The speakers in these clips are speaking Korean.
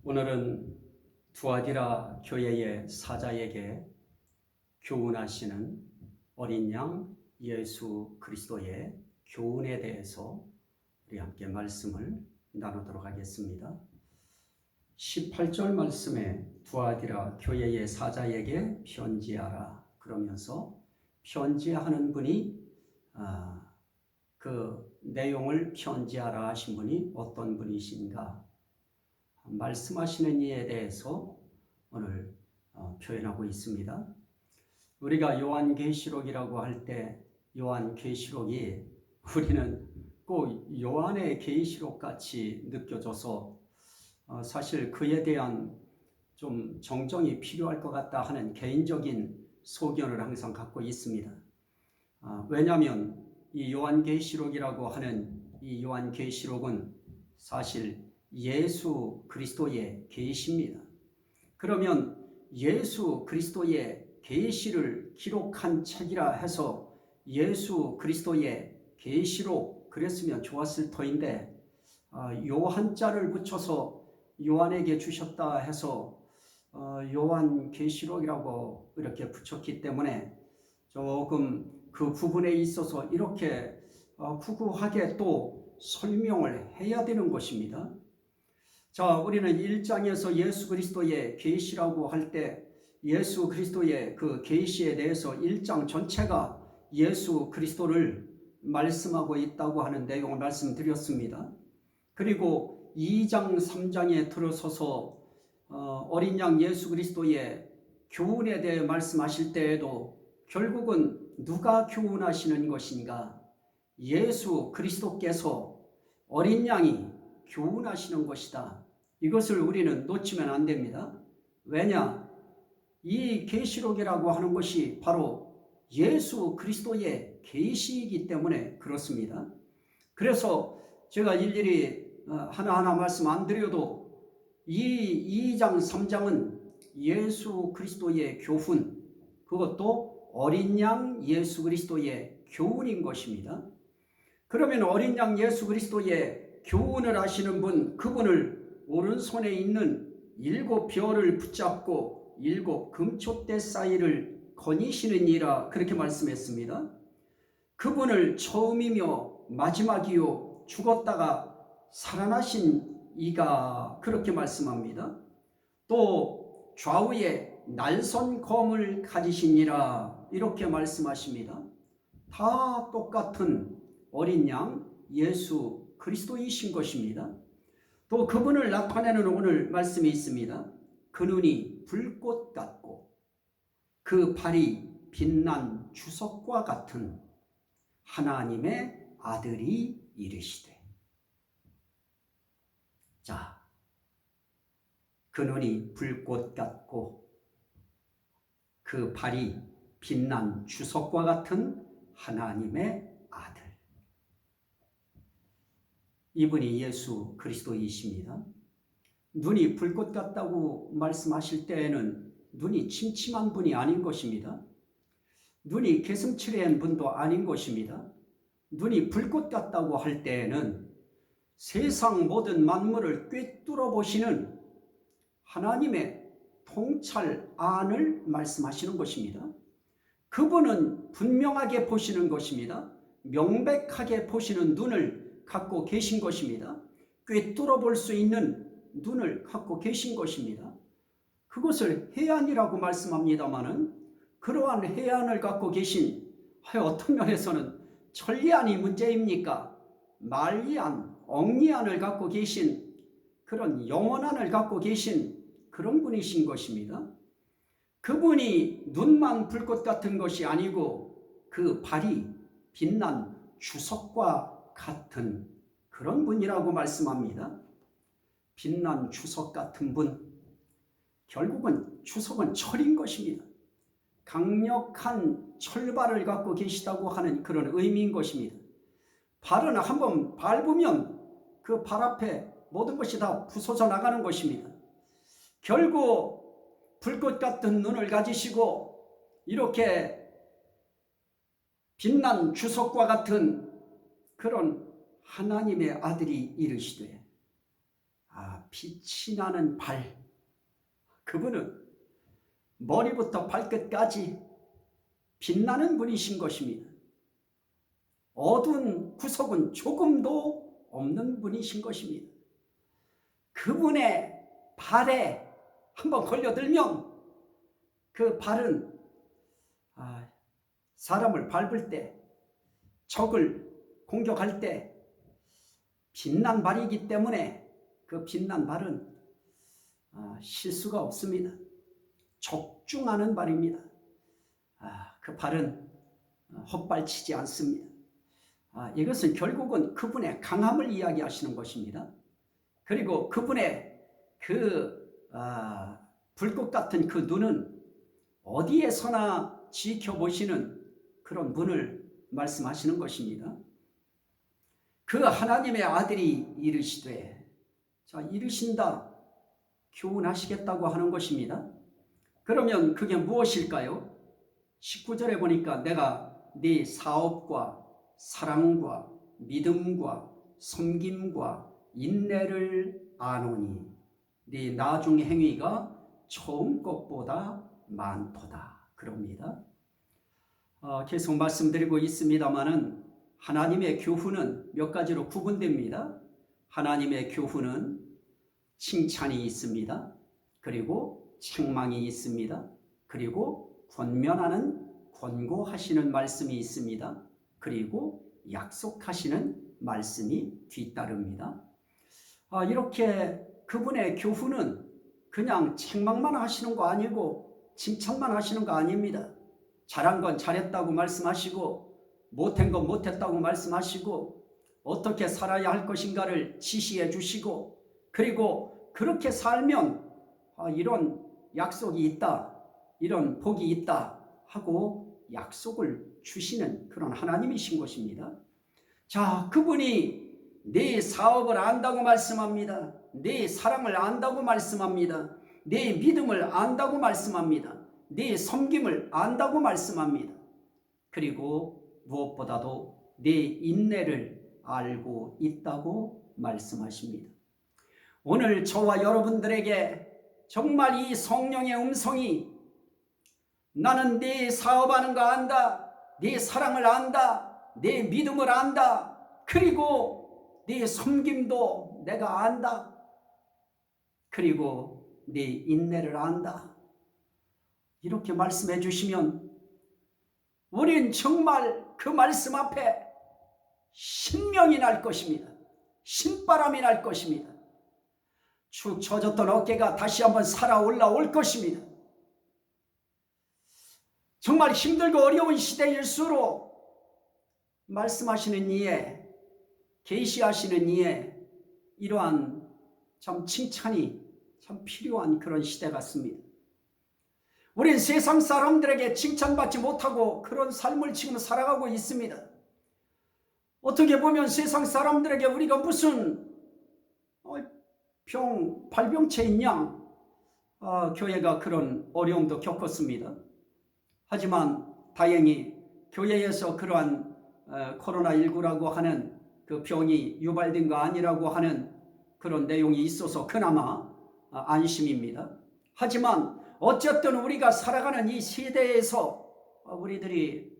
오늘은 두아디라 교회의 사자에게 교훈하시는 어린 양 예수 그리스도의 교훈에 대해서 우리 함께 말씀을 나누도록 하겠습니다. 18절 말씀에 두아디라 교회의 사자에게 편지하라 그러면서 편지하는 분이 그 내용을 편지하라 하신 분이 어떤 분이신가 말씀하시는 이에 대해서 오늘 표현하고 있습니다. 우리가 요한계시록이라고 할 때 요한계시록이 우리는 꼭 요한의 계시록 같이 느껴져서 사실 그에 대한 좀 정정이 필요할 것 같다 하는 개인적인 소견을 항상 갖고 있습니다. 왜냐하면 이 요한계시록이라고 하는 이 요한계시록은 사실 예수 그리스도의 계시입니다. 그러면 예수 그리스도의 계시를 기록한 책이라 해서 예수 그리스도의 계시록 그랬으면 좋았을 터인데 요한자를 붙여서 요한에게 주셨다 해서 요한계시록이라고 이렇게 붙였기 때문에 조금 그 부분에 있어서 이렇게 구구하게 또 설명을 해야 되는 것입니다. 자, 우리는 1장에서 예수 그리스도의 계시라고 할 때 예수 그리스도의 그 계시에 대해서 1장 전체가 예수 그리스도를 말씀하고 있다고 하는 내용을 말씀드렸습니다. 그리고 2장, 3장에 들어서서 어린 양 예수 그리스도의 교훈에 대해 말씀하실 때에도 결국은 누가 교훈하시는 것인가? 예수 그리스도께서 어린 양이 교훈하시는 것이다. 이것을 우리는 놓치면 안 됩니다. 왜냐? 이 계시록이라고 하는 것이 바로 예수 그리스도의 계시이기 때문에 그렇습니다. 그래서 제가 일일이 하나하나 말씀 안 드려도 이 2장, 3장은 예수 그리스도의 교훈, 그것도 어린 양 예수 그리스도의 교훈인 것입니다. 그러면 어린 양 예수 그리스도의 교훈을 하시는 분, 그분을 오른손에 있는 7 별을 붙잡고 7 금촛대 사이를 거니시느니라 그렇게 말씀했습니다. 그분을 처음이며 마지막이요 죽었다가 살아나신 이가 그렇게 말씀합니다. 또 좌우에 날선 검을 가지시니라 이렇게 말씀하십니다. 다 똑같은 어린 양 예수 그리스도이신 것입니다. 또 그분을 나타내는 오늘 말씀이 있습니다. 그 눈이 불꽃 같고 그 발이 빛난 주석과 같은 하나님의 아들이 이르시되. 자, 그 눈이 불꽃 같고 그 발이 빛난 주석과 같은 하나님의 아들. 이분이 예수 그리스도이십니다. 눈이 불꽃 같다고 말씀하실 때에는 눈이 침침한 분이 아닌 것입니다. 눈이 개슴츠레한 분도 아닌 것입니다. 눈이 불꽃 같다고 할 때에는 세상 모든 만물을 꿰뚫어 보시는 하나님의 통찰 안을 말씀하시는 것입니다. 그분은 분명하게 보시는 것입니다. 명백하게 보시는 눈을 갖고 계신 것입니다. 꿰뚫어 볼 수 있는 눈을 갖고 계신 것입니다. 그것을 해안이라고 말씀합니다마는 그러한 해안을 갖고 계신 어떤 면에서는 천리안이 문제입니까? 말리안, 억리안을 갖고 계신 그런 영원안을 갖고 계신 그런 분이신 것입니다. 그분이 눈만 불꽃 같은 것이 아니고 그 발이 빛난 주석과 같은 그런 분이라고 말씀합니다. 빛난 주석 같은 분, 결국은 주석은 철인 것입니다. 강력한 철발을 갖고 계시다고 하는 그런 의미인 것입니다. 발은 한번 밟으면 그 발 앞에 모든 것이 다 부서져 나가는 것입니다. 결국 불꽃 같은 눈을 가지시고 이렇게 빛난 주석과 같은 그런 하나님의 아들이 이르시되 빛이 나는 발, 그분은 머리부터 발끝까지 빛나는 분이신 것입니다. 어두운 구석은 조금도 없는 분이신 것입니다. 그분의 발에 한번 걸려들면 그 발은 사람을 밟을 때, 적을 공격할 때 빛난 발이기 때문에 그 빛난 발은 실수가 없습니다. 적중하는 발입니다. 그 발은 헛발치지 않습니다. 이것은 결국은 그분의 강함을 이야기하시는 것입니다. 그리고 그분의 그 불꽃 같은 그 눈은 어디에서나 지켜보시는 그런 분을 말씀하시는 것입니다. 그 하나님의 아들이 이르시되, 이르신다, 교훈하시겠다고 하는 것입니다. 그러면 그게 무엇일까요? 19절에 보니까 내가 네 사업과 사랑과 믿음과 섬김과 인내를 아노니 네 나중 행위가 처음 것보다 많도다, 그럽니다. 계속 말씀드리고 있습니다마는 하나님의 교훈은 몇 가지로 구분됩니다. 하나님의 교훈은 칭찬이 있습니다. 그리고 책망이 있습니다. 그리고 권면하는, 권고하시는 말씀이 있습니다. 그리고 약속하시는 말씀이 뒤따릅니다. 이렇게 그분의 교훈은 그냥 책망만 하시는 거 아니고 칭찬만 하시는 거 아닙니다. 잘한 건 잘했다고 말씀하시고 못한 건 못했다고 말씀하시고 어떻게 살아야 할 것인가를 지시해 주시고, 그리고 그렇게 살면 이런 약속이 있다, 이런 복이 있다 하고 약속을 주시는 그런 하나님이신 것입니다. 자, 그분이 내 사업을 안다고 말씀합니다. 내 사랑을 안다고 말씀합니다. 내 믿음을 안다고 말씀합니다. 내 섬김을 안다고 말씀합니다. 그리고 무엇보다도 내 인내를 알고 있다고 말씀하십니다. 오늘 저와 여러분들에게 정말 이 성령의 음성이 나는 네 사업하는 거 안다, 네 사랑을 안다, 네 믿음을 안다, 그리고 네 섬김도 내가 안다, 그리고 네 인내를 안다, 이렇게 말씀해 주시면 우린 정말 그 말씀 앞에 신명이 날 것입니다. 신바람이 날 것입니다. 축 처졌던 어깨가 다시 한번 살아 올라올 것입니다. 정말 힘들고 어려운 시대일수록 말씀하시는 이에, 계시하시는 이에 이러한 참 칭찬이 참 필요한 그런 시대 같습니다. 우린 세상 사람들에게 칭찬받지 못하고 그런 삶을 지금 살아가고 있습니다. 어떻게 보면 세상 사람들에게 우리가 무슨 발병체인 양 교회가 그런 어려움도 겪었습니다. 하지만 다행히 교회에서 그러한 코로나19라고 하는 그 병이 유발된 거 아니라고 하는 그런 내용이 있어서 그나마 안심입니다. 하지만 어쨌든 우리가 살아가는 이 시대에서 우리들이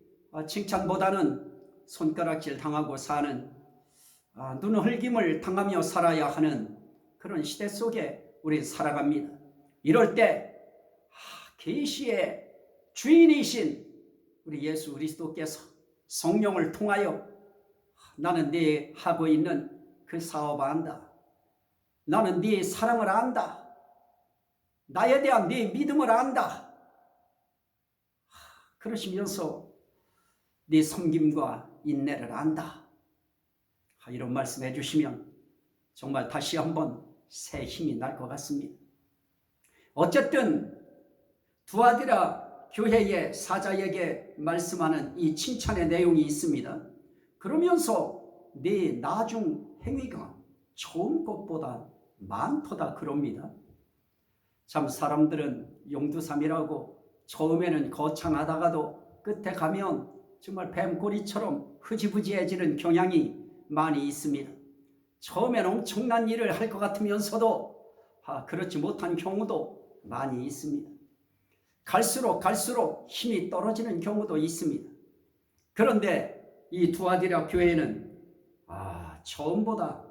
칭찬보다는 손가락질 당하고 사는, 눈흘김을 당하며 살아야 하는 그런 시대 속에 우리 살아갑니다. 이럴 때 계시의 주인이신 우리 예수 그리스도께서 성령을 통하여 나는 네 하고 있는 그 사업 안다, 나는 네 사랑을 안다, 나에 대한 네 믿음을 안다, 그러시면서 네 섬김과 인내를 안다, 이런 말씀 해주시면 정말 다시 한번 새 힘이 날 것 같습니다. 어쨌든 두아디라 교회의 사자에게 말씀하는 이 칭찬의 내용이 있습니다. 그러면서 네 나중 행위가 처음 것보다 많도다, 그럽니다. 참 사람들은 용두삼이라고 처음에는 거창하다가도 끝에 가면 정말 뱀꼬리처럼 흐지부지해지는 경향이 많이 있습니다. 처음엔 엄청난 일을 할 것 같으면서도 그렇지 못한 경우도 많이 있습니다. 갈수록 힘이 떨어지는 경우도 있습니다. 그런데 이 두아디라 교회는 처음보다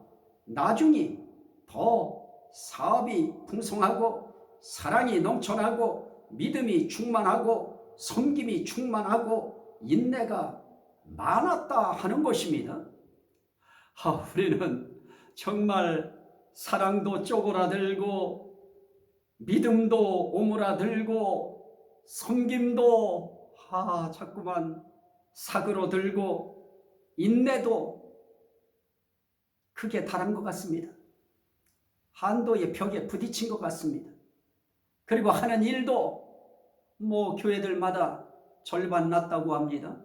나중이 더 사업이 풍성하고 사랑이 넘쳐나고 믿음이 충만하고 섬김이 충만하고 인내가 많았다 하는 것입니다. 우리는 정말 사랑도 쪼그라들고 믿음도 오므라들고 섬김도 자꾸만 사그러들고 인내도 크게 달한 것 같습니다. 한도의 벽에 부딪힌 것 같습니다. 그리고 하는 일도 교회들마다 절반 났다고 합니다.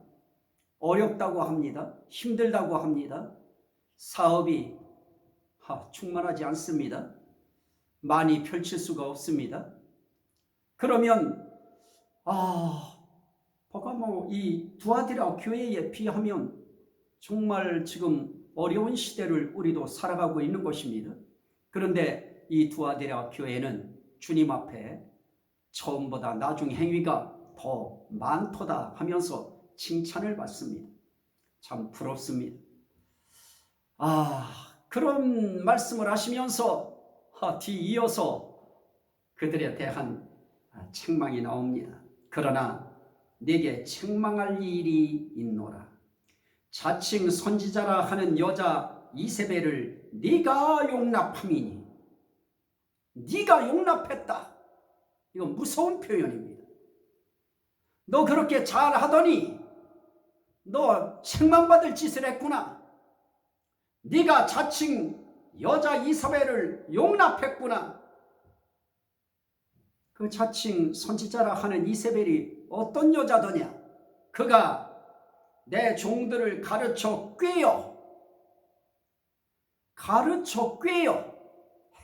어렵다고 합니다. 힘들다고 합니다. 사업이 충만하지 않습니다. 많이 펼칠 수가 없습니다. 그러면 이 두아디라 교회에 비하면 정말 지금 어려운 시대를 우리도 살아가고 있는 것입니다. 그런데 이 두아디라 교회는 주님 앞에 처음보다 나중 행위가 더 많도다 하면서 칭찬을 받습니다. 참 부럽습니다. 그런 말씀을 하시면서 뒤이어서 그들에 대한 책망이 나옵니다. 그러나 네게 책망할 일이 있노라. 자칭 선지자라 하는 여자 이세벨을 네가 용납함이니. 네가 용납했다. 이건 무서운 표현입니다. 너 그렇게 잘하더니 너 책망받을 짓을 했구나. 네가 자칭 여자 이세벨을 용납했구나. 그 자칭 선지자라 하는 이세벨이 어떤 여자더냐? 그가 내 종들을 가르쳐 꿰어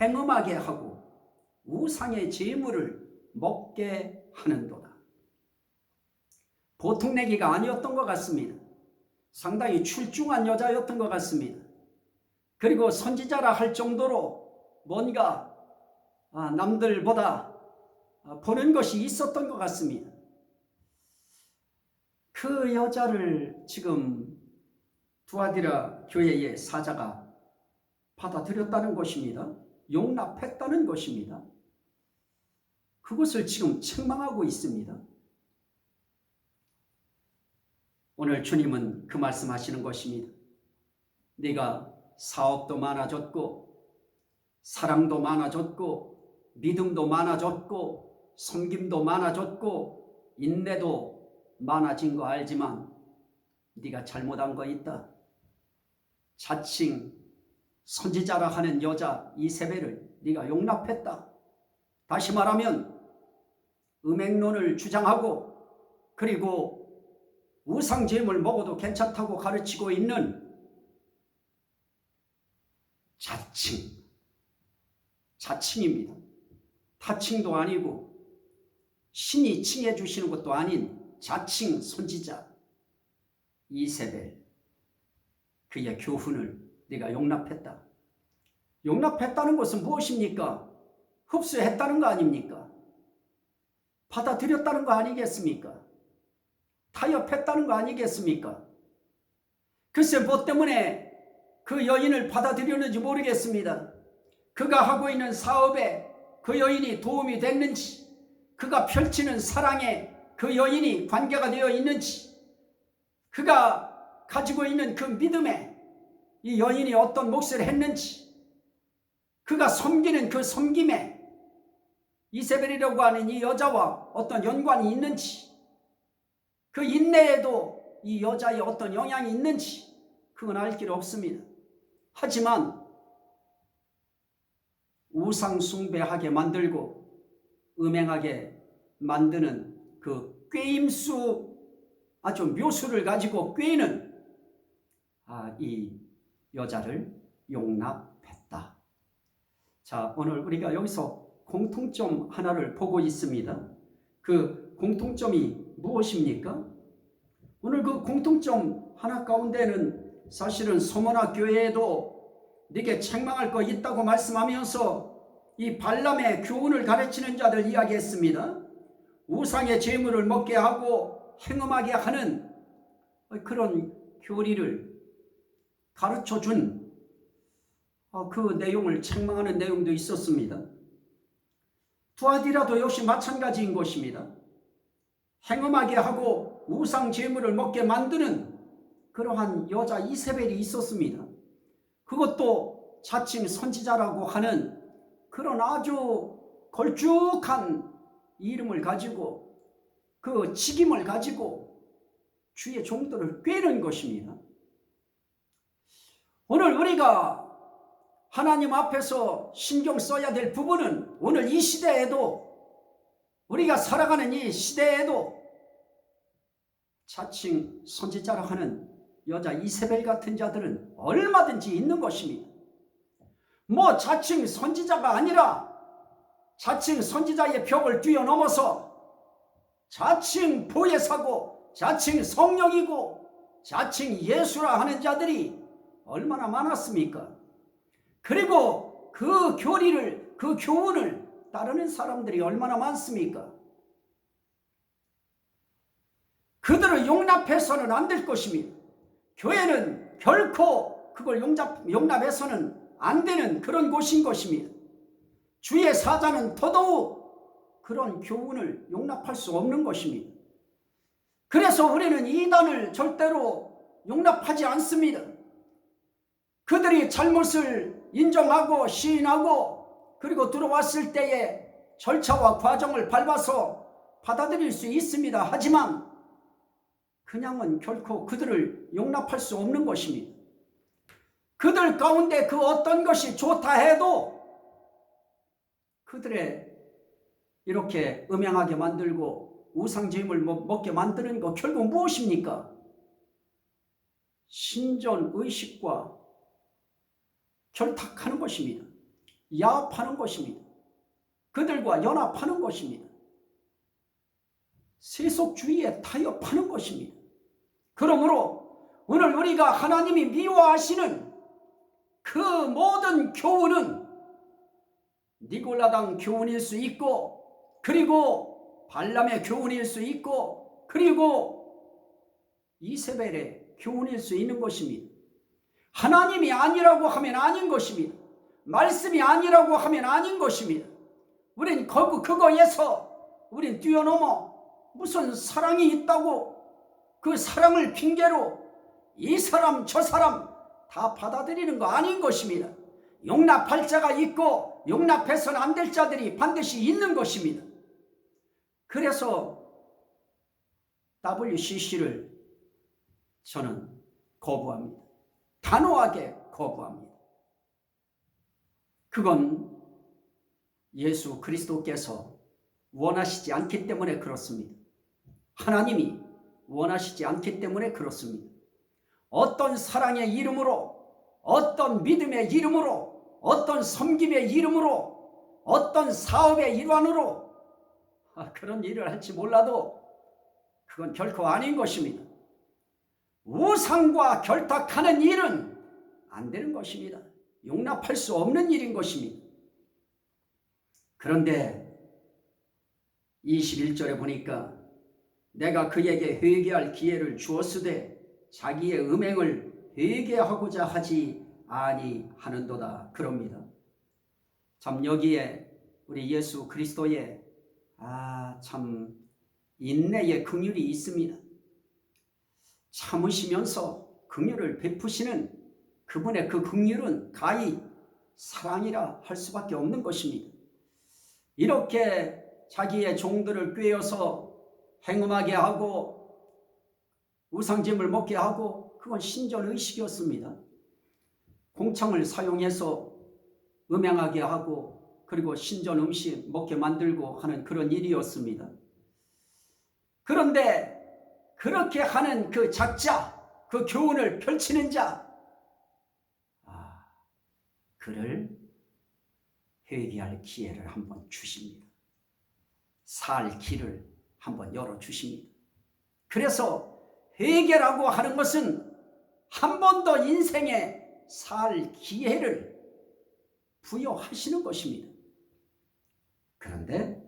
행음하게 하고 우상의 제물을 먹게 하는도다. 보통 내기가 아니었던 것 같습니다. 상당히 출중한 여자였던 것 같습니다. 그리고 선지자라 할 정도로 뭔가 남들보다 보는 것이 있었던 것 같습니다. 그 여자를 지금 두아디라 교회의 사자가 받아들였다는 것입니다. 용납했다는 것입니다. 그것을 지금 책망하고 있습니다. 오늘 주님은 그 말씀하시는 것입니다. 네가 사업도 많아졌고 사랑도 많아졌고 믿음도 많아졌고 섬김도 많아졌고 인내도 많아진 거 알지만 네가 잘못한 거 있다. 자칭 선지자라 하는 여자 이세벨을 네가 용납했다. 다시 말하면 음행론을 주장하고 그리고 우상제물 먹어도 괜찮다고 가르치고 있는 자칭입니다. 타칭도 아니고 신이 칭해 주시는 것도 아닌 자칭 선지자 이세벨, 그의 교훈을 네가 용납했다. 용납했다는 것은 무엇입니까? 흡수했다는 거 아닙니까? 받아들였다는 거 아니겠습니까? 타협했다는 거 아니겠습니까? 글쎄 뭐 때문에 그 여인을 받아들였는지 모르겠습니다. 그가 하고 있는 사업에 그 여인이 도움이 됐는지, 그가 펼치는 사랑에 그 여인이 관계가 되어 있는지, 그가 가지고 있는 그 믿음에 이 여인이 어떤 몫을 했는지, 그가 섬기는 그 섬김에 이세벨이라고 하는 이 여자와 어떤 연관이 있는지, 그 인내에도 이 여자의 어떤 영향이 있는지 그건 알 길 없습니다. 하지만 우상 숭배하게 만들고 음행하게 만드는 그 꾀임수, 아주 묘수를 가지고 꾀는 이 여자를 용납했다. 자, 오늘 우리가 여기서 공통점 하나를 보고 있습니다. 그 공통점이 무엇입니까? 오늘 그 공통점 하나 가운데는 사실은 소모나 교회에도 네게 책망할 거 있다고 말씀하면서 이 발람의 교훈을 가르치는 자들 이야기했습니다. 우상의 제물을 먹게 하고 행음하게 하는 그런 교리를 가르쳐준 그 내용을 책망하는 내용도 있었습니다. 두아디라도 역시 마찬가지인 것입니다. 행음하게 하고 우상 제물을 먹게 만드는 그러한 여자 이세벨이 있었습니다. 그것도 자칭 선지자라고 하는 그런 아주 걸쭉한 이름을 가지고 그 직임을 가지고 주의 종들을 꾀는 것입니다. 오늘 우리가 하나님 앞에서 신경 써야 될 부분은 오늘 이 시대에도 우리가 살아가는 이 시대에도 자칭 선지자라 하는 여자 이세벨 같은 자들은 얼마든지 있는 것입니다. 뭐 자칭 선지자가 아니라 자칭 선지자의 벽을 뛰어넘어서 자칭 보혜사고 자칭 성령이고 자칭 예수라 하는 자들이 얼마나 많았습니까? 그리고 그 교리를, 그 교훈을 따르는 사람들이 얼마나 많습니까? 그들을 용납해서는 안 될 것입니다. 교회는 결코 그걸 용납해서는 안 되는 그런 곳인 것입니다. 주의 사자는 더더욱 그런 교훈을 용납할 수 없는 것입니다. 그래서 우리는 이단을 절대로 용납하지 않습니다. 그들이 잘못을 인정하고 시인하고 그리고 들어왔을 때에 절차와 과정을 밟아서 받아들일 수 있습니다. 하지만 그냥은 결코 그들을 용납할 수 없는 것입니다. 그들 가운데 그 어떤 것이 좋다 해도 그들의 이렇게 음행하게 만들고 우상제물 먹게 만드는 거 결국 무엇입니까? 신전의식과 결탁하는 것입니다. 야합하는 것입니다. 그들과 연합하는 것입니다. 세속주의에 타협하는 것입니다. 그러므로 오늘 우리가 하나님이 미워하시는 그 모든 교훈은 니골라당 교훈일 수 있고 그리고 발람의 교훈일 수 있고 그리고 이세벨의 교훈일 수 있는 것입니다. 하나님이 아니라고 하면 아닌 것입니다. 말씀이 아니라고 하면 아닌 것입니다. 우린 그거에서 우린 뛰어넘어 무슨 사랑이 있다고 그 사랑을 핑계로 이 사람 저 사람 다 받아들이는 거 아닌 것입니다. 용납할 자가 있고 용납해서는 안 될 자들이 반드시 있는 것입니다. 그래서 WCC를 저는 거부합니다. 단호하게 거부합니다. 그건 예수 그리스도께서 원하시지 않기 때문에 그렇습니다. 하나님이 원하시지 않기 때문에 그렇습니다. 어떤 사랑의 이름으로, 어떤 믿음의 이름으로, 어떤 섬김의 이름으로, 어떤 사업의 일환으로 그런 일을 할지 몰라도 그건 결코 아닌 것입니다. 우상과 결탁하는 일은 안 되는 것입니다. 용납할 수 없는 일인 것입니다. 그런데 21절에 보니까 내가 그에게 회개할 기회를 주었으되 자기의 음행을 회개하고자 하지 아니하는도다 그럽니다. 참 여기에 우리 예수 그리스도의 참 인내의 긍휼이 있습니다. 참으시면서 긍휼을 베푸시는 그분의 그 긍휼은 가히 사랑이라 할 수밖에 없는 것입니다. 이렇게 자기의 종들을 꾀어서 행음하게 하고 우상제물 먹게 하고 그건 신전의식이었습니다. 공창을 사용해서 음행하게 하고 그리고 신전 음식 먹게 만들고 하는 그런 일이었습니다. 그런데 그렇게 하는 그 작자, 그 교훈을 펼치는 자, 그를 회개할 기회를 한번 주십니다. 살 길을 한번 열어주십니다. 그래서 회개라고 하는 것은 한 번 더 인생에 살 기회를 부여하시는 것입니다. 그런데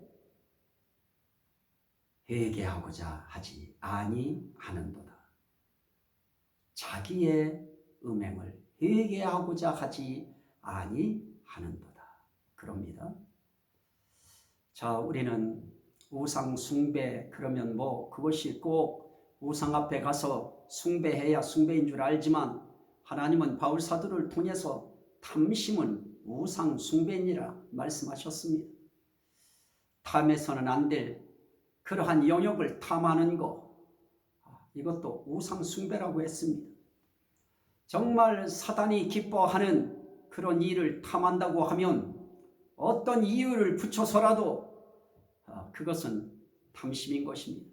회개하고자 하지 아니하는도다. 자기의 음행을 회개하고자 하지 아니하는도다. 그럽니다. 자, 우리는 우상 숭배, 그러면 그것이 꼭 우상 앞에 가서 숭배해야 숭배인 줄 알지만, 하나님은 바울 사도를 통해서 탐심은 우상 숭배니라 말씀하셨습니다. 탐해서는 안 될 그러한 영역을 탐하는 것, 이것도 우상 숭배라고 했습니다. 정말 사단이 기뻐하는 그런 일을 탐한다고 하면 어떤 이유를 붙여서라도 그것은 탐심인 것입니다.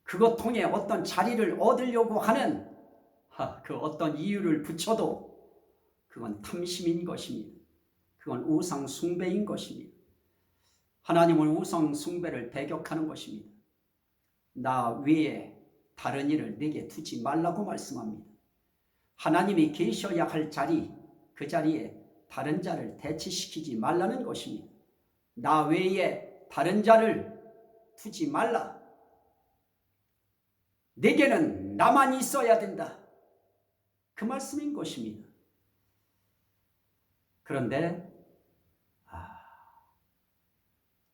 그것 통해 어떤 자리를 얻으려고 하는 그 어떤 이유를 붙여도 그건 탐심인 것입니다. 그건 우상 숭배인 것입니다. 하나님은 우상 숭배를 배격하는 것입니다. 나 외에 다른 일을 내게 두지 말라고 말씀합니다. 하나님이 계셔야 할 자리, 그 자리에 다른 자를 대치시키지 말라는 것입니다. 나 외에 다른 자를 두지 말라. 내게는 나만 있어야 된다. 그 말씀인 것입니다. 그런데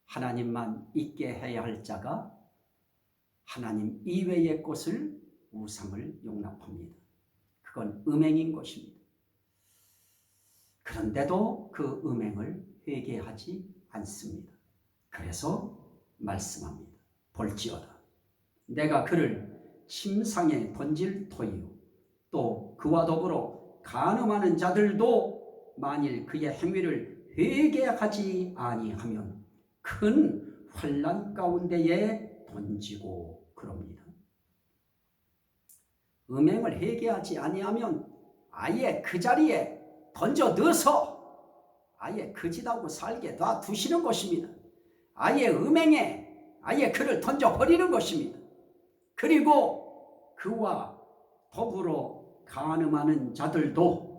하나님만 있게 해야 할 자가 하나님 이외의 것을 우상을 용납합니다. 그건 음행인 것입니다. 그런데도 그 음행을 회개하지 않습니다. 그래서 말씀합니다. 볼지어다 내가 그를 침상에 던질 터이요 또 그와 더불어 간음하는 자들도 만일 그의 행위를 회개하지 아니하면 큰 환난 가운데에 던지고 그럽니다. 음행을 회개하지 아니하면 아예 그 자리에 던져 넣어서 아예 거짓하고 살게 놔두시는 것입니다. 아예 음행에 아예 그를 던져버리는 것입니다. 그리고 그와 더불어 간음하는 자들도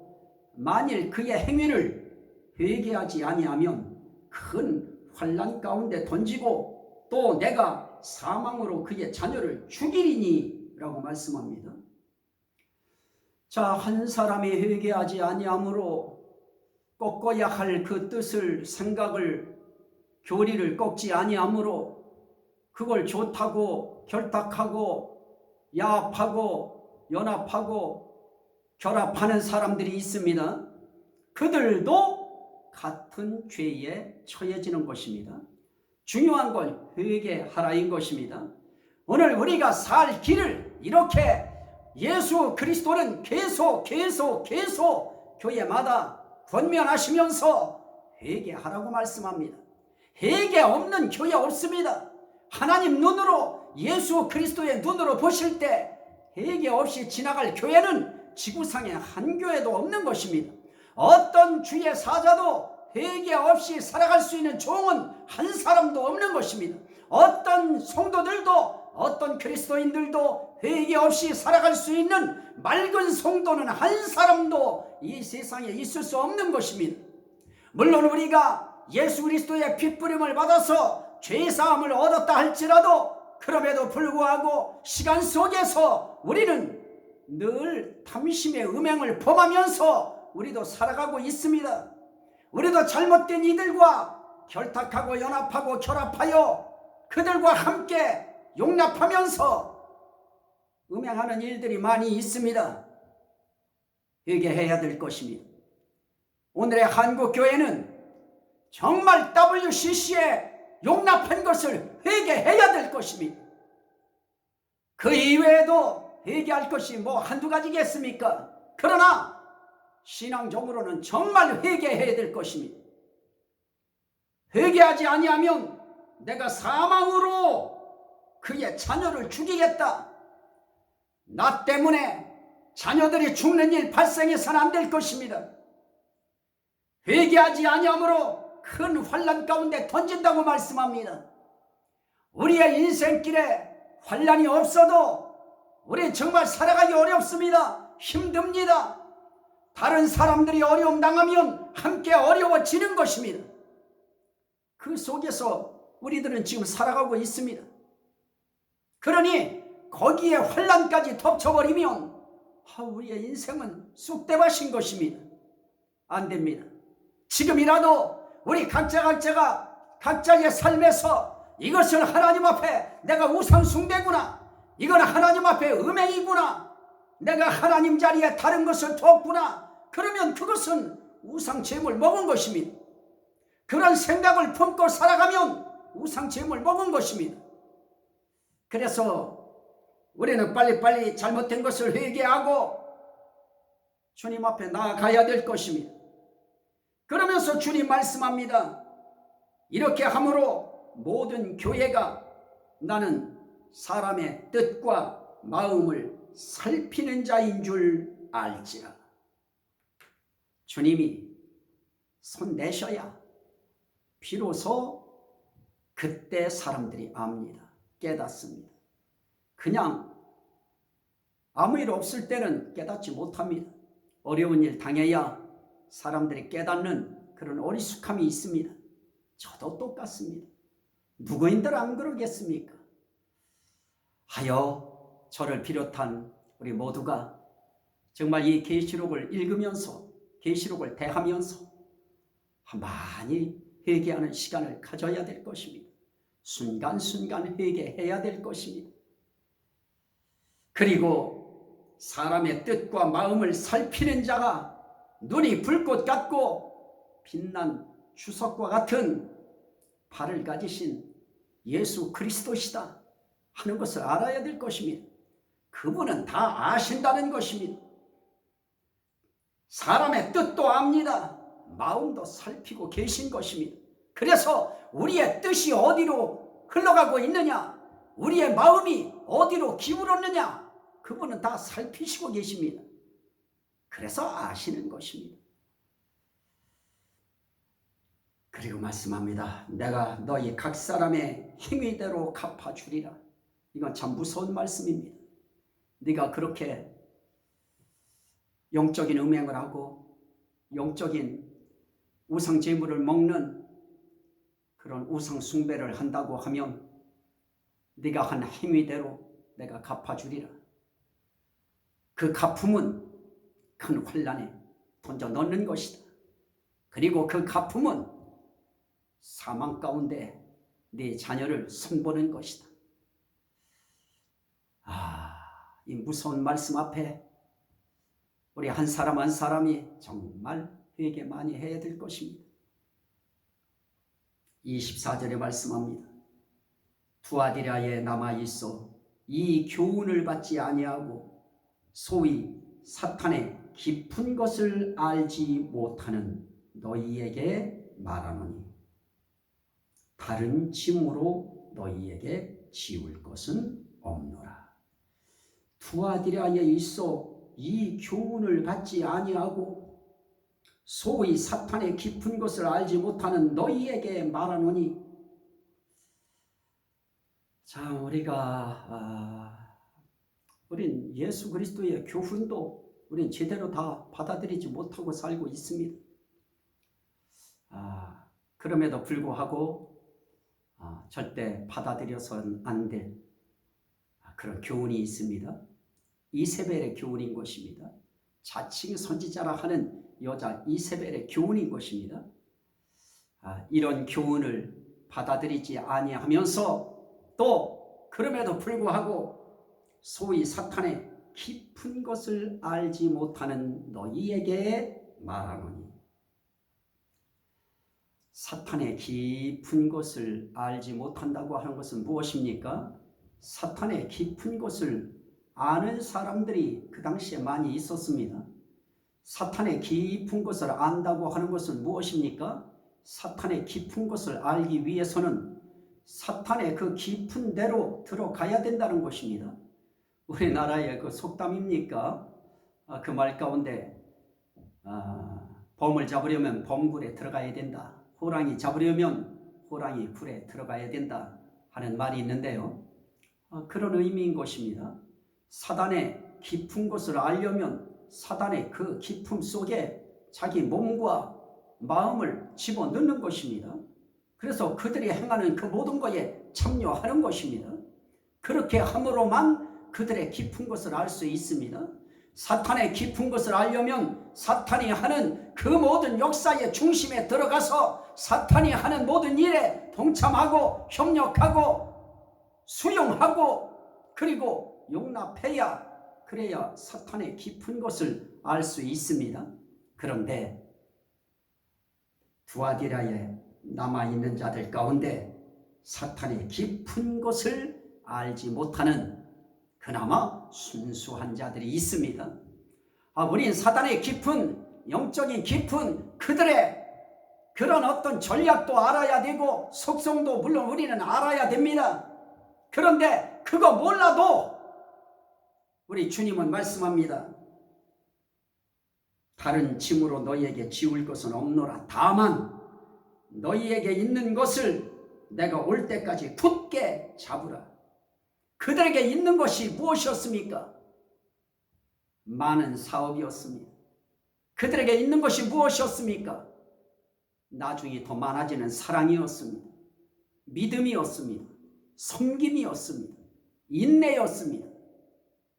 만일 그의 행위를 회개하지 아니하면 큰 환난 가운데 던지고 또 내가 사망으로 그의 자녀를 죽이리니 라고 말씀합니다. 자, 한 사람이 회개하지 아니함으로 꺾어야 할 그 뜻을, 생각을, 교리를 꺾지 아니함으로 그걸 좋다고 결탁하고 야합하고 연합하고 결합하는 사람들이 있습니다. 그들도 같은 죄에 처해지는 것입니다. 중요한 건 회개하라인 것입니다. 오늘 우리가 살 길을 이렇게 예수 그리스도는 계속 교회마다 권면하시면서 회개하라고 말씀합니다. 회개 없는 교회 없습니다. 하나님 눈으로, 예수 그리스도의 눈으로 보실 때 회개 없이 지나갈 교회는 지구상에 한 교회도 없는 것입니다. 어떤 주의 사자도 회개 없이 살아갈 수 있는 종은 한 사람도 없는 것입니다. 어떤 성도들도, 어떤 그리스도인들도 회개 없이 살아갈 수 있는 맑은 성도는 한 사람도 이 세상에 있을 수 없는 것입니다. 물론 우리가 예수 그리스도의 핏부림을 받아서 죄사함을 얻었다 할지라도 그럼에도 불구하고 시간 속에서 우리는 늘 탐심의 음행을 범하면서 우리도 살아가고 있습니다. 우리도 잘못된 이들과 결탁하고 연합하고 결합하여 그들과 함께 용납하면서 음행하는 일들이 많이 있습니다. 회개해야 될 것입니다. 오늘의 한국교회는 정말 WCC에 용납한 것을 회개해야 될 것입니다. 그 이외에도 회개할 것이 한두 가지겠습니까? 그러나 신앙적으로는 정말 회개해야 될 것입니다. 회개하지 아니하면 내가 사망으로 그의 자녀를 죽이겠다. 나 때문에 자녀들이 죽는 일 발생해서는 안 될 것입니다. 회개하지 아니함으로 큰 환난 가운데 던진다고 말씀합니다. 우리의 인생길에 환난이 없어도 우리 정말 살아가기 어렵습니다. 힘듭니다. 다른 사람들이 어려움 당하면 함께 어려워지는 것입니다. 그 속에서 우리들은 지금 살아가고 있습니다. 그러니 거기에 환난까지 덮쳐버리면 우리의 인생은 쑥대밭인 것입니다. 안 됩니다. 지금이라도 우리 각자가 각자의 삶에서 이것은 하나님 앞에 내가 우상 숭배구나, 이건 하나님 앞에 음행이구나, 내가 하나님 자리에 다른 것을 두었구나, 그러면 그것은 우상 제물 먹은 것입니다. 그런 생각을 품고 살아가면 우상 제물 먹은 것입니다. 그래서 우리는 빨리빨리 잘못된 것을 회개하고 주님 앞에 나아가야 될 것입니다. 그러면서 주님 말씀합니다. 이렇게 함으로 모든 교회가 나는 사람의 뜻과 마음을 살피는 자인 줄 알지라. 주님이 손 내셔야 비로소 그때 사람들이 압니다. 깨닫습니다. 그냥 아무 일 없을 때는 깨닫지 못합니다. 어려운 일 당해야 사람들이 깨닫는 그런 어리숙함이 있습니다. 저도 똑같습니다. 누구인들 안 그러겠습니까? 하여 저를 비롯한 우리 모두가 정말 이 계시록을 읽으면서 계시록을 대하면서 많이 회개하는 시간을 가져야 될 것입니다. 순간순간 회개해야 될 것입니다. 그리고 사람의 뜻과 마음을 살피는 자가 눈이 불꽃 같고 빛난 주석과 같은 발을 가지신 예수 그리스도시다 하는 것을 알아야 될 것입니다. 그분은 다 아신다는 것입니다. 사람의 뜻도 압니다. 마음도 살피고 계신 것입니다. 그래서 우리의 뜻이 어디로 흘러가고 있느냐, 우리의 마음이 어디로 기울었느냐, 그분은 다 살피시고 계십니다. 그래서 아시는 것입니다. 그리고 말씀합니다. 내가 너희 각 사람의 행위대로 갚아주리라. 이건 참 무서운 말씀입니다. 네가 그렇게 영적인 음행을 하고 영적인 우상 제물을 먹는 그런 우상 숭배를 한다고 하면 네가 한 행위대로 내가 갚아주리라. 그 갚음은 큰 환난에 던져 넣는 것이다. 그리고 그 갚음은 사망 가운데 네 자녀를 손보는 것이다. 이 무서운 말씀 앞에 우리 한 사람 한 사람이 정말 회개 많이 해야 될 것입니다. 24절에 말씀합니다. 투아디라에 남아있어 이 교훈을 받지 아니하고 소위 사탄의 깊은 것을 알지 못하는 너희에게 말하노니 다른 짐으로 너희에게 지울 것은 없노라. 투아디라에 있어 이 교훈을 받지 아니하고 소위 사탄의 깊은 것을 알지 못하는 너희에게 말하노니, 자, 우린 예수 그리스도의 교훈도 우린 제대로 다 받아들이지 못하고 살고 있습니다. 그럼에도 불구하고 절대 받아들여서는 안 될 그런 교훈이 있습니다. 이세벨의 교훈인 것입니다. 자칭 선지자라 하는 여자 이세벨의 교훈인 것입니다. 이런 교훈을 받아들이지 아니하면서 또 그럼에도 불구하고 소위 사탄의 깊은 것을 알지 못하는 너희에게 말하노니, 사탄의 깊은 것을 알지 못한다고 하는 것은 무엇입니까? 사탄의 깊은 것을 아는 사람들이 그 당시에 많이 있었습니다. 사탄의 깊은 것을 안다고 하는 것은 무엇입니까? 사탄의 깊은 것을 알기 위해서는 사탄의 그 깊은 데로 들어가야 된다는 것입니다. 우리나라의 그 속담입니까? 그 말 가운데 범을 잡으려면 범굴에 들어가야 된다, 호랑이 잡으려면 호랑이 굴에 들어가야 된다 하는 말이 있는데요. 그런 의미인 것입니다. 사단의 깊은 것을 알려면 사단의 그 깊음 속에 자기 몸과 마음을 집어넣는 것입니다. 그래서 그들이 행하는 그 모든 것에 참여하는 것입니다. 그렇게 함으로만 그들의 깊은 것을 알 수 있습니다. 사탄의 깊은 것을 알려면 사탄이 하는 그 모든 역사의 중심에 들어가서 사탄이 하는 모든 일에 동참하고 협력하고 수용하고 그리고 용납해야, 그래야 사탄의 깊은 것을 알 수 있습니다. 그런데 두아디라에 남아있는 자들 가운데 사탄의 깊은 것을 알지 못하는 그나마 순수한 자들이 있습니다. 우린 사탄의 깊은, 영적인 깊은 그들의 그런 어떤 전략도 알아야 되고 속성도 물론 우리는 알아야 됩니다. 그런데 그거 몰라도 우리 주님은 말씀합니다. 다른 짐으로 너희에게 지울 것은 없노라. 다만 너희에게 있는 것을 내가 올 때까지 굳게 잡으라. 그들에게 있는 것이 무엇이었습니까? 많은 사업이었습니다. 그들에게 있는 것이 무엇이었습니까? 나중에 더 많아지는 사랑이었습니다. 믿음이었습니다. 섬김이었습니다. 인내였습니다.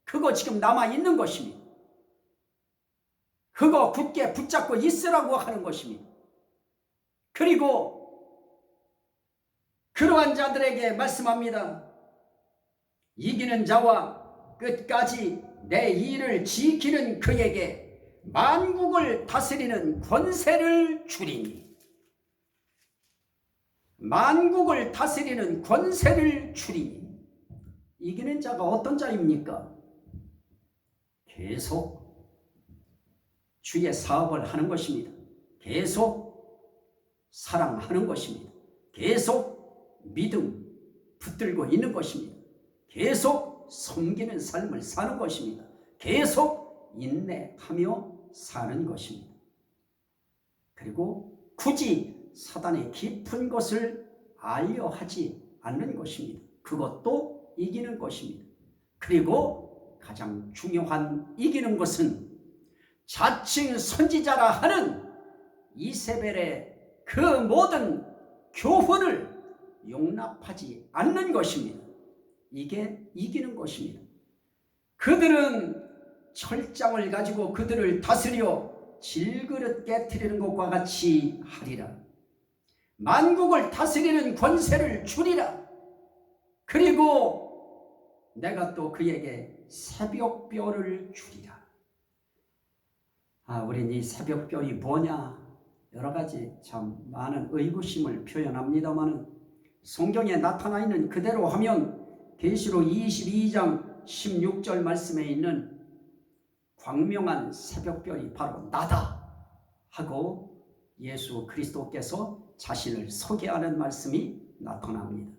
그거 지금 남아있는 것입니다. 그거 굳게 붙잡고 있으라고 하는 것입니다. 그리고 그러한 자들에게 말씀합니다. 이기는 자와 끝까지 내 일을 지키는 그에게 만국을 다스리는 권세를 주리니. 만국을 다스리는 권세를 주리니. 이기는 자가 어떤 자입니까? 계속 주의 사업을 하는 것입니다. 계속 사랑하는 것입니다. 계속 믿음 붙들고 있는 것입니다. 계속 섬기는 삶을 사는 것입니다. 계속 인내하며 사는 것입니다. 그리고 굳이 사단의 깊은 것을 알려 하지 않는 것입니다. 그것도 이기는 것입니다. 그리고 가장 중요한 이기는 것은 자칭 선지자라 하는 이세벨의 그 모든 교훈을 용납하지 않는 것입니다. 이게 이기는 것입니다. 그들은 철장을 가지고 그들을 다스려 질그릇 깨트리는 것과 같이 하리라. 만국을 다스리는 권세를 주리라. 그리고 내가 또 그에게 새벽별을 주리라. 우린 이 새벽별이 뭐냐? 여러 가지 참 많은 의구심을 표현합니다만 성경에 나타나 있는 그대로 하면 계시록 22장 16절 말씀에 있는 광명한 새벽별이 바로 나다 하고 예수 그리스도께서 자신을 소개하는 말씀이 나타납니다.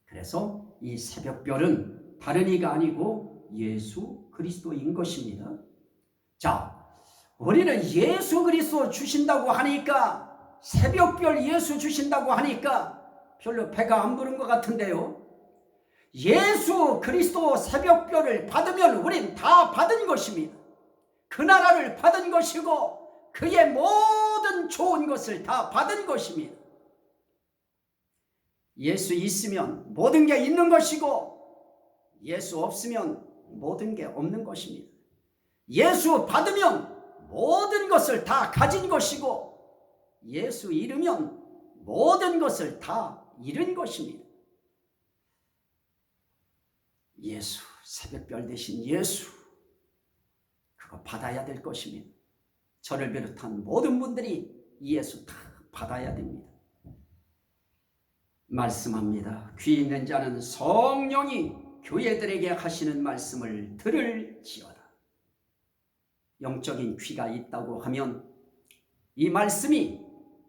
그래서 이 새벽별은 다른 이가 아니고 예수 그리스도인 것입니다. 자, 우리는 예수 그리스도 주신다고 하니까, 새벽별 예수 주신다고 하니까 별로 배가 안 부른 것 같은데요. 예수 그리스도 새벽별을 받으면 우린 다 받은 것입니다. 그 나라를 받은 것이고 그의 모든 좋은 것을 다 받은 것입니다. 예수 있으면 모든 게 있는 것이고 예수 없으면 모든 게 없는 것입니다. 예수 받으면 모든 것을 다 가진 것이고 예수 잃으면 모든 것을 다 잃은 것입니다. 예수, 새벽별 대신 예수, 그거 받아야 될 것입니다. 저를 비롯한 모든 분들이 예수 다 받아야 됩니다. 말씀합니다. 귀 있는 자는 성령이 교회들에게 하시는 말씀을 들을지어다. 영적인 귀가 있다고 하면 이 말씀이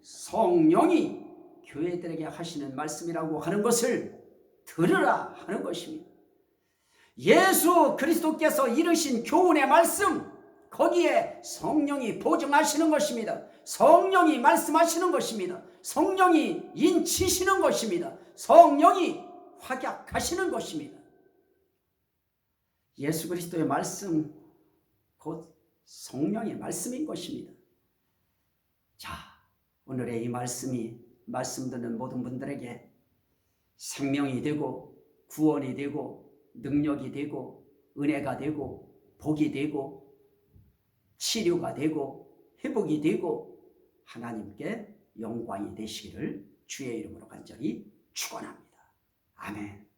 성령이 교회들에게 하시는 말씀이라고 하는 것을 들으라 하는 것입니다. 예수 그리스도께서 이르신 교훈의 말씀, 거기에 성령이 보증하시는 것입니다. 성령이 말씀하시는 것입니다. 성령이 인치시는 것입니다. 성령이 확약하시는 것입니다. 예수 그리스도의 말씀, 곧 성령의 말씀인 것입니다. 자, 오늘의 이 말씀이 말씀 듣는 모든 분들에게 생명이 되고 구원이 되고 능력이 되고 은혜가 되고 복이 되고 치료가 되고 회복이 되고 하나님께 영광이 되시기를 주의 이름으로 간절히 축원합니다. 아멘.